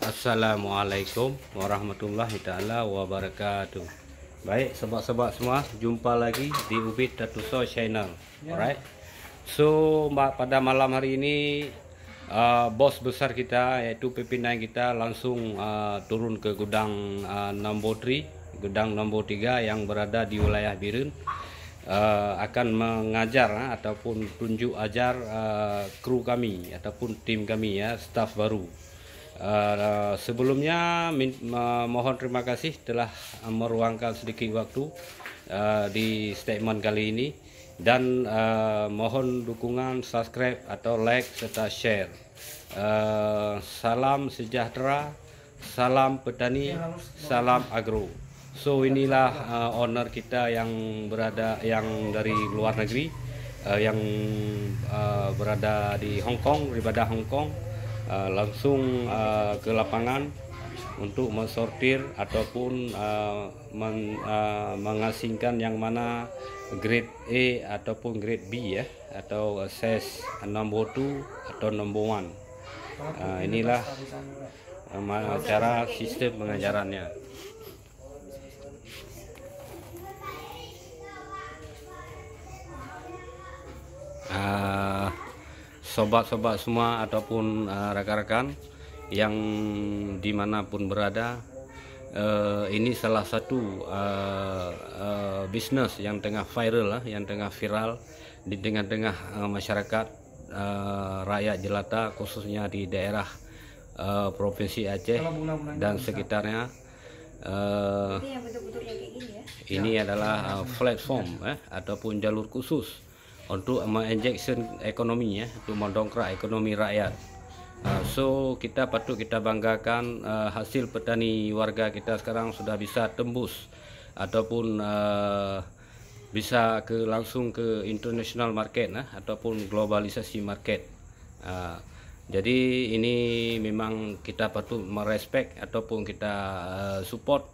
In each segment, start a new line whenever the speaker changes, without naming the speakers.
Assalamualaikum warahmatullahi taala wabarakatuh. Baik, sobat-sobat semua, jumpa lagi di Ubit Datuso Channel. Alright. So pada malam hari ini bos besar kita yaitu pimpinan kita langsung turun ke gudang gudang nombor 3 yang berada di wilayah Birun, akan mengajar ataupun tunjuk ajar kru kami ataupun tim kami, ya, staf baru. Sebelumnya mohon terima kasih telah meruangkan sedikit waktu di statement kali ini, dan mohon dukungan subscribe atau like serta share. Salam sejahtera, salam petani, salam agro. So inilah owner kita yang dari luar negeri, yang berada di Hong Kong, daripada Hong Kong, langsung ke lapangan untuk mensortir ataupun mengasingkan yang mana grade A ataupun grade B, ya, atau size number 2 atau number 1. Inilah cara sistem pengajarannya. Sobat-sobat semua ataupun rekan-rekan yang dimanapun berada, ini salah satu bisnis yang tengah viral, yang tengah viral di tengah-tengah masyarakat rakyat jelata, khususnya di daerah Provinsi Aceh dan sekitarnya. Ini adalah platform ataupun jalur khusus untuk menginjection ekonomi, ya, untuk mendongkrak ekonomi rakyat. So kita patut kita banggakan hasil petani warga kita sekarang sudah bisa tembus ataupun bisa langsung ke international market, ataupun globalisasi market. Jadi ini memang kita patut merespek ataupun kita support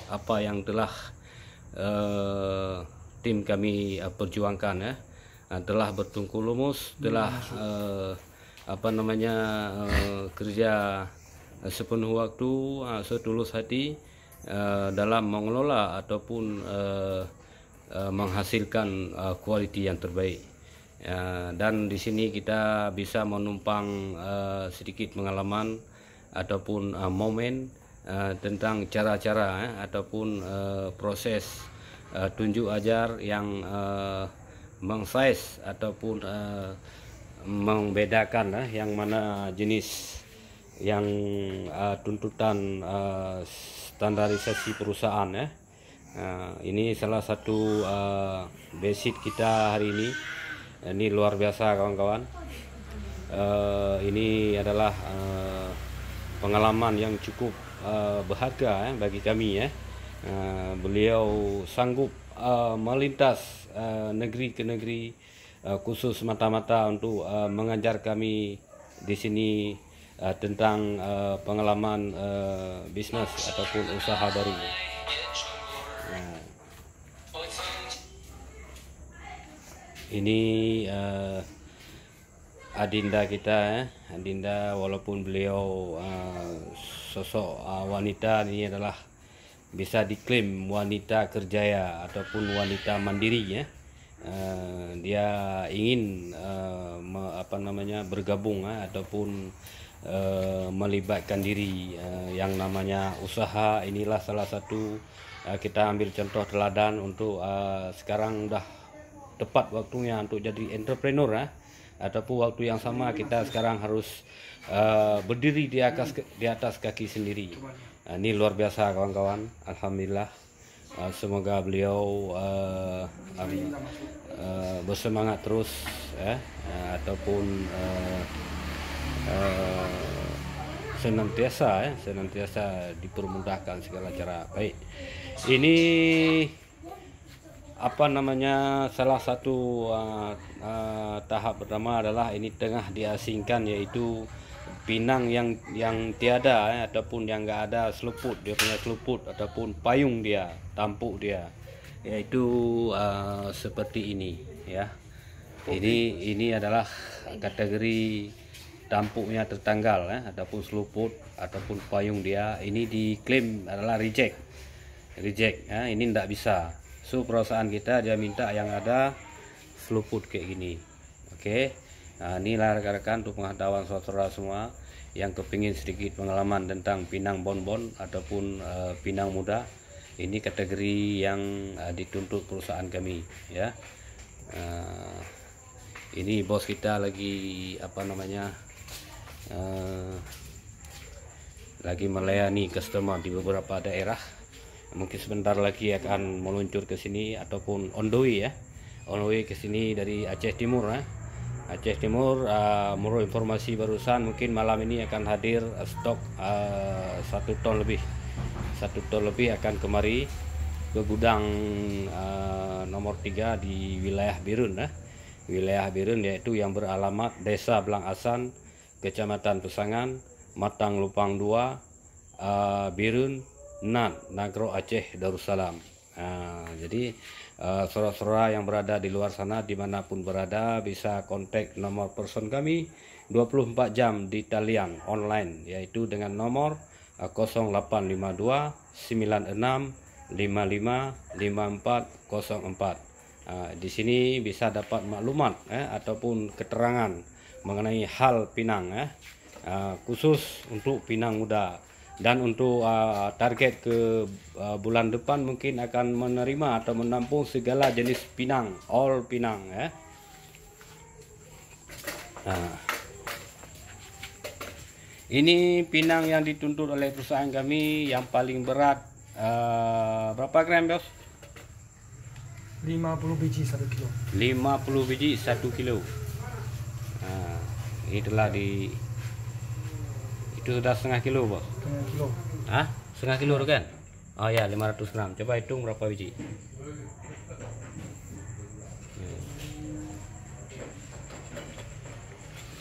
apa yang telah tim kami perjuangkan, ya. Telah bertungku lumus, telah kerja sepenuh waktu, setulus hati dalam mengelola ataupun menghasilkan kualiti yang terbaik. Dan di sini kita bisa menumpang sedikit pengalaman ataupun momen tentang cara-cara ataupun proses tunjuk ajar yang meng-size ataupun membedakan yang mana jenis yang tuntutan standarisasi perusahaan, ya. Ini salah satu basic kita hari ini. Ini luar biasa, kawan-kawan. Ini adalah pengalaman yang cukup berharga, bagi kami, ya. Beliau sanggup melintas negeri ke negeri khusus mata-mata untuk mengajar kami di sini tentang pengalaman bisnis ataupun usaha baru. Ini adinda kita, adinda, walaupun beliau sosok wanita, ini adalah bisa diklaim wanita kerjaya ataupun wanita mandiri, ya. Dia ingin bergabung ataupun melibatkan diri yang namanya usaha. Inilah salah satu kita ambil contoh teladan untuk sekarang udah tepat waktunya untuk jadi entrepreneur, ataupun waktu yang sama kita sekarang harus berdiri di atas kaki sendiri. Ini luar biasa, kawan-kawan. Alhamdulillah. Semoga beliau bersemangat terus, ataupun senantiasa dipermudahkan segala cara. Baik, ini salah satu tahap pertama adalah ini tengah diasingkan, yaitu pinang yang tiada, ataupun yang enggak ada seluput, dia punya seluput ataupun payung dia, tampuk dia, yaitu seperti ini, ya. Ini adalah kategori tampuknya tertanggal ataupun seluput ataupun payung dia, ini diklaim adalah reject ya, ini tidak bisa. So perusahaan kita dia minta yang ada seluput kayak gini. Oke. Nah, inilah rekan-rekan untuk pengetahuan saudara semua yang kepingin sedikit pengalaman tentang pinang bonbon ataupun pinang muda. Ini kategori yang dituntut perusahaan kami ya. Ini bos kita lagi lagi melayani customer di beberapa daerah. Mungkin sebentar lagi akan meluncur ke sini ataupun on the way ya. On the way ke sini dari Aceh Timur ya. Aceh Timur, menurut informasi barusan mungkin malam ini akan hadir stok 1 ton lebih. 1 ton lebih akan kemari ke gudang nomor 3 di wilayah Birun wilayah Birun, yaitu yang beralamat Desa Belang Asan, Kecamatan Pesangan, Matang Lupang 2, Birun, Nagro Aceh Darussalam. Jadi saudara-saudara yang berada di luar sana dimanapun berada bisa kontak nomor person kami 24 jam di talian online, yaitu dengan nomor 0852 96 55 5404. Di sini bisa dapat maklumat ataupun keterangan mengenai hal pinang khusus untuk pinang muda. Dan untuk target ke bulan depan mungkin akan menerima atau menampung segala jenis pinang, all pinang ya. Ini pinang yang dituntut oleh perusahaan kami yang paling berat berapa gram bos?
50 biji 1 kilo.
50 biji 1 kilo. Itulah itu sudah setengah kilo bos.
Setengah kilo.
Setengah kilo kan? Oh ya, 500 gram. Coba hitung berapa biji.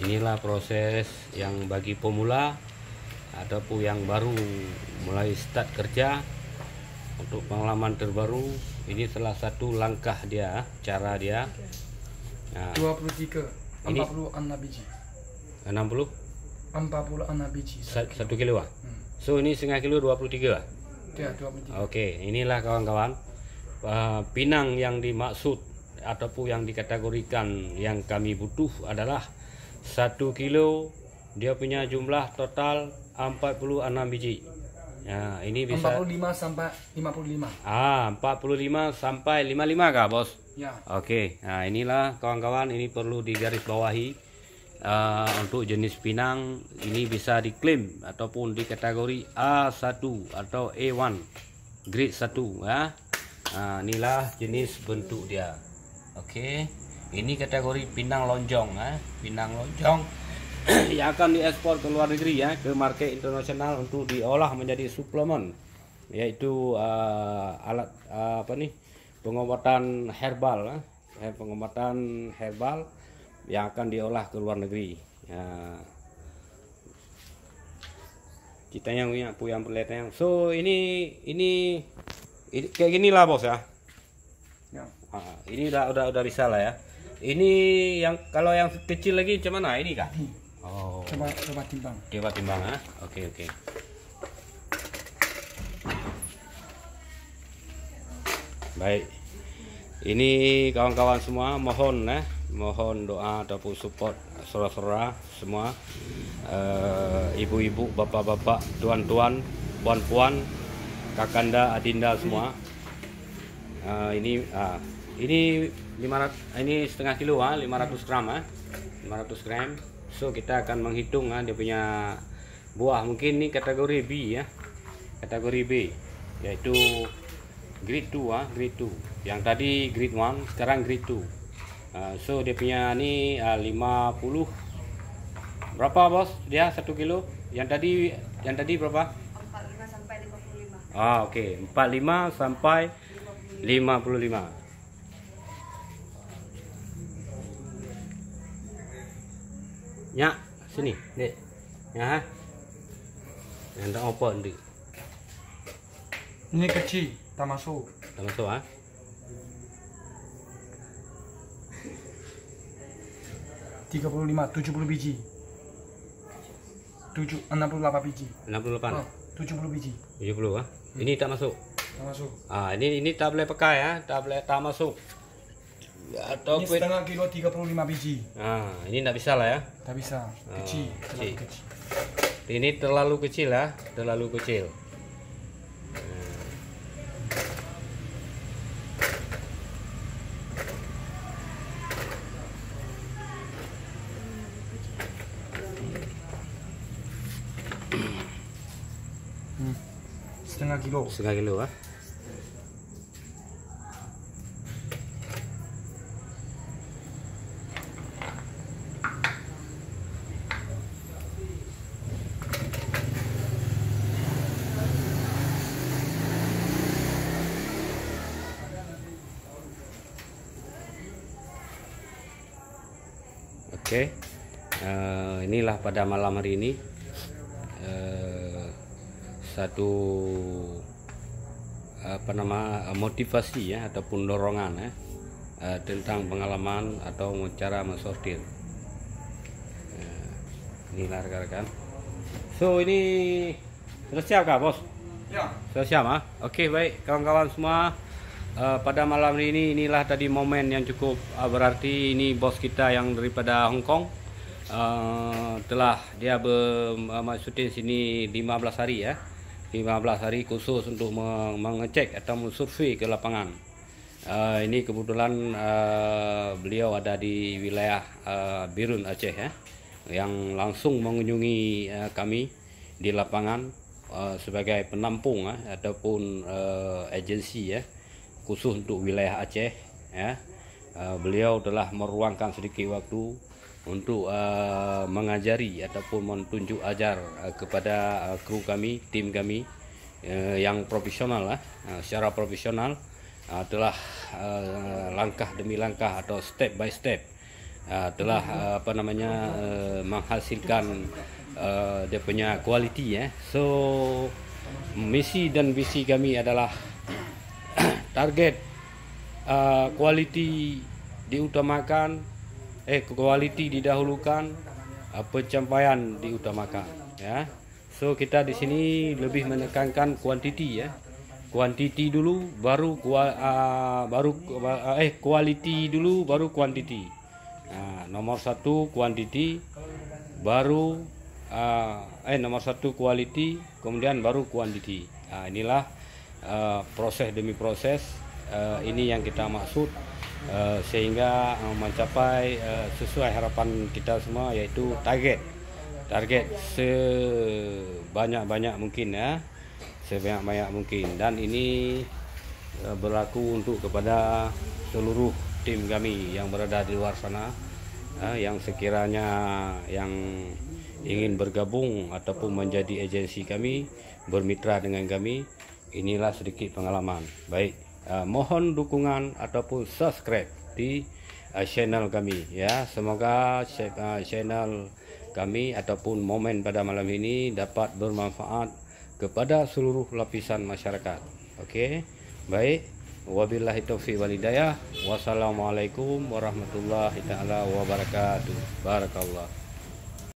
Inilah proses yang bagi pemula ataupun yang baru mulai start kerja. Untuk pengalaman terbaru, ini salah satu langkah dia, cara dia.
23, 46 biji.
60?
46 biji.
1 kilo So ini setengah kilo 23
Ya, 23.
Oke, inilah kawan-kawan pinang yang dimaksud ataupun yang dikategorikan yang kami butuh adalah 1 kilo. Dia punya jumlah total 46 biji. Ya, ini bisa
45 sampai 55.
45 sampai 55 kah, bos?
Ya.
Oke. Nah, inilah kawan-kawan, ini perlu digarisbawahi. Untuk jenis pinang ini bisa diklaim ataupun di kategori A1 atau A1 grade 1 ya. Inilah jenis bentuk dia. Oke. Ini kategori pinang lonjong pinang lonjong yang akan diekspor ke luar negeri ya, ke market internasional untuk diolah menjadi suplemen, yaitu alat pengobatan herbal pengobatan herbal yang akan diolah ke luar negeri. Kita yang punya pelatihan. So ini kayak gini lah bos ya. Ini udah bisa lah ya. Ini yang kalau yang kecil lagi macam mana ini kah? Oh.
Coba timbang.
Coba timbang Oke. Baik. Ini kawan-kawan semua mohon doa ataupun support saudara-saudara semua, ibu-ibu, bapak-bapak, tuan-tuan, puan-puan, kakanda, adinda semua. Ini 500, ini setengah kilo 500 gram 500 gram. So kita akan menghitung dia punya buah. Mungkin ini kategori B ya, kategori B, yaitu grade 2 grade 2. Yang tadi grade 1, sekarang grade 2. So dia punya ini 50 berapa bos? Dia 1 kilo. Yang tadi berapa?
45 sampai 55.
Oke, 45 sampai 55. Ya, sini, Dek. Ya. Yang tak open, Dek.
Ini kecil, tak masuk.
Tak masuk
35, 70 biji. 68 biji.
68.
Oh, 70 biji.
70 ah. Ini tak masuk.
Tak masuk.
Ah, ini tak boleh pakai ya, tak masuk. Atau
Ini setengah kilo 35 biji.
Ah, ini tak bisa lah ya.
Tak bisa. Kecil. Terlalu
kecil.
kecil.
Ini terlalu kecil ya, terlalu kecil.
Setengah kilo.
Setengah kilo ah. Oke, inilah pada malam hari ini satu motivasi ya ataupun dorongan ya tentang pengalaman atau cara mensortir. Inilah rekan-rekan. So ini sudah siap kah bos?
Ya.
Sudah siap ah? Oke baik kawan-kawan semua. Pada malam ini inilah tadi momen yang cukup berarti. Ini bos kita yang daripada Hong Kong telah dia bermaksudin sini 15 hari ya, 15 hari khusus untuk mengecek atau mensurvei ke lapangan. Ini kebetulan beliau ada di wilayah Birun Aceh ya, yang langsung mengunjungi kami di lapangan sebagai penampung ataupun agensi ya, khusus untuk wilayah Aceh ya. Beliau telah meruangkan sedikit waktu untuk mengajari ataupun menunjuk ajar kepada kru kami, tim kami yang profesional secara profesional telah langkah demi langkah atau step by step telah menghasilkan dia punya quality ya. So misi dan visi kami adalah target quality diutamakan, quality didahulukan, pencapaian diutamakan ya. So kita di sini lebih menekankan quantity ya. Quantity dulu baru quality dulu baru quantity. Nomor satu quantity baru nomor satu quality kemudian baru quantity. Inilah proses demi proses ini yang kita maksud sehingga mencapai sesuai harapan kita semua, yaitu target sebanyak-banyak mungkin ya, sebanyak-banyak mungkin. Dan ini berlaku untuk kepada seluruh tim kami yang berada di luar sana, yang sekiranya yang ingin bergabung ataupun menjadi agensi kami, bermitra dengan kami. Inilah sedikit pengalaman. Baik, mohon dukungan ataupun subscribe di channel kami ya. Semoga channel kami ataupun momen pada malam ini dapat bermanfaat kepada seluruh lapisan masyarakat. Oke, baik. Wabillahi taufiq wal hidayah. Wassalamualaikum warahmatullahi taala wabarakatuh. Barakallah.